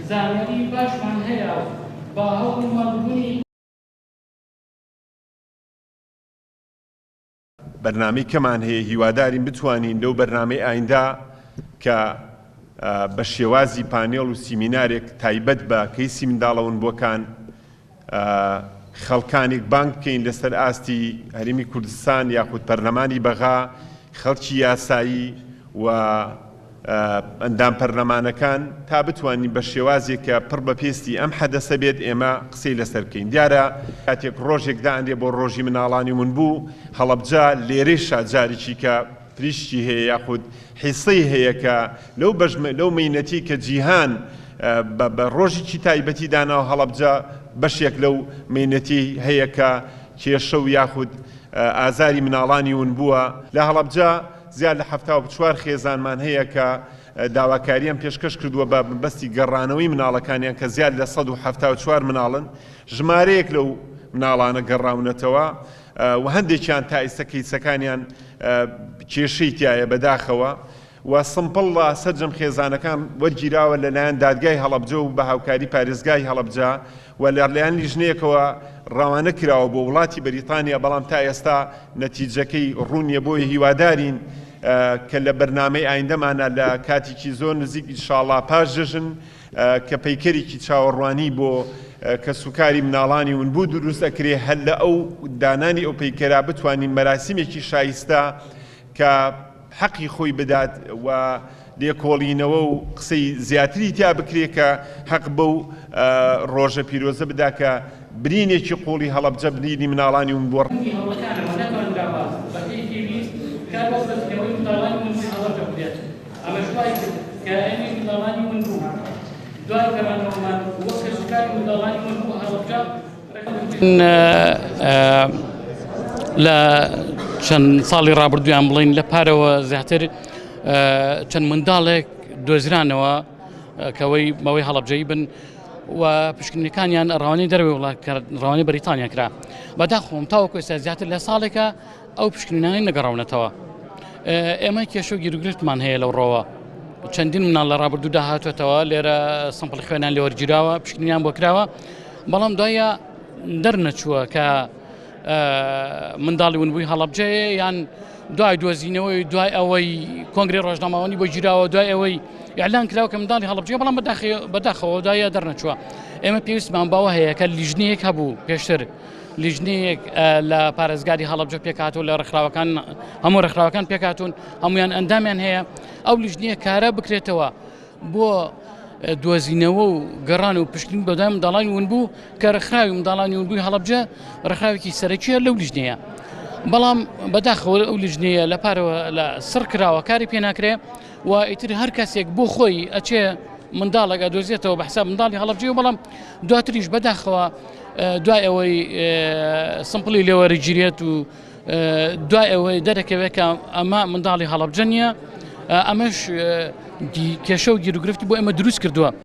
زانیاری باشمان هەیە با هەوڵمەندبوونی بەرنامەی کەمان هەیە هیوادارین بتوانین لەو بەرنامەی ئایندا کە بە شێوازی پانێڵ و سیمینارێک تایبەت بە کەیسی منداڵەوەنبووەکان خەڵکانێک بانگ بکەین لەسەر ئاستی هەرێمی کوردستان یاخود پەرلەمانی بەغا خەڵکی یاسایی و ئەندام پەرلەمانەکان تا بتوانین بە شێوازێکە پڕ بە پێستی ئەم حەدەسە بێت ئێمە قسەی لەسەر بکەین. دیارە کاتێک ڕۆژێکدا ئەندێ بۆ ڕۆژی مناڵانی ون بوو هەڵەبجا لێرەیشا جارێکی کە پریشتی هەیە یاخود حیسەی هەیە کە لەو مەینەتی کە جیهان بە ڕۆژێکی تایبەتی داناوە هەڵەبجا بەشێک لەو مەینەتی هەیە کە کێشە و یاخود ئازاری مناڵانی ون بووە. لە هەڵەبجا زیاد لە 74 خێزانمان هەیە کە داواکاریان پێشکەش کردووە بە بەستی گەڕانەوەی مناڵەکانیان کە زیاد لە 174 مناڵن. ژمارەیەک لەو مناڵانە گەڕاونەتەوە و هەندێکیان تا ئێستا کەیسەکانیان کێشەی تایە بەداخەوە و سمپڵ سەرجەم خێزانەکان وەرگیراوە لەلایەن دادگای هەڵەبجە و بە هاوکاری پارێزگای هەڵەبجە و لەلایەن لیژنەیەکەوە ڕاوانە کراوە بۆ وڵاتی بەریتانیا، بەڵام تا ئێستا نەتیجەکەی ڕوونیە. بۆی هیوادارین کە لە بەرنامەی ئایندەمانە لە کاتێکی زۆر نزیک ئینشاڵڵا پاش جەژن کە پەیکەرێکی چاوەڕوانی بۆ کە سوکاری مناڵانی ون بوو دروست ئەکرێ هەر لە ئەو دانانی ئەو پەیکەرا بتوانین مەراسیمێکی شایستە کە حەقی خۆی بدات و لێکۆڵینەوە و قسەی زیاتری تیا بکرێ کە حەق بەو ڕۆژە پیرۆزە بدا کە برینێکی قوڵی هەڵەبجە برینی مناڵانی ون بۆ لە چەند ساڵی ڕابردویان بڵین لە پارەوە زیاتر چەند منداڵێک دۆزرانەوە کەوەی مەوەی هەڵەبجەی بن و پشکنینەکانیان ڕاوانی دەروێ ڕاوانی بەریتانیا کرا. بەداخۆم تاوەکو ئێستا زیاتر لە ساڵێکە ئەو پشکنینانەی نەگەڕاونەتەوە. ئێمە کێشە و گیرگرفتمان هەیە لەو ڕۆوە. چەندین مناڵ لە ڕابردوودا هاتوێتەوە لێرە سمپڵ خوێنان لێ وەرگیراوە پشکنینیان بۆ کراوە، بەڵام دوایە دەرنەچووە کە منداڵی ونبووی هەڵەبجەیە یان دوای دۆزینەوەی دوای ئەوەی کۆنگری ڕۆژنامەوانی بۆ گیراوە دوای ئەوەی ئیعلان کراوە کە منداڵی هەڵەبجەیە، بەڵام بەداخەوە دوایە دەرنەچووە. ئێمە پێویستمان باوە هەیە کە لیژنەیەک هەبوو پێشتر، لیژنەیەک لە پارێزگاری هەڵەبجە پێکهاتوو، لە ڕێکخراوەکان هەموو ڕێکخراوەکان پێکهاتوون، هەمویان ئەندامیان هەیە. ئەو لیژنەیە کارە بکرێتەوە بۆ دۆزینەوە و گەڕان و پشتین بەدای منداڵانی ون بوو کە ڕێکخراوی منداڵانی ون بووی هەڵەبجە ڕێکخراوێکی سەرەکیە لەو لیژنەیە، بەڵام بەداخەوە ئەو لیژنەیە لە پارەوە لە سڕ کراوە کاری پێ ناکرێ و ئیتر هەر کەسێک بۆ خۆی ئەچێ منداڵێکە دۆزێتەوە بە حساب منداڵی هەڵەبجەیە، بەڵام دواتریش بەداخەوە دوای ئەوەی سمپڵی لێوەرەگیرێت و دوای ئەوەی دەرەکەوێت کە ئەمە منداڵی هەڵەبجە نییە، ئەمەش کێشە و گیرگرفتی بۆ ئێمە دروست کردووە.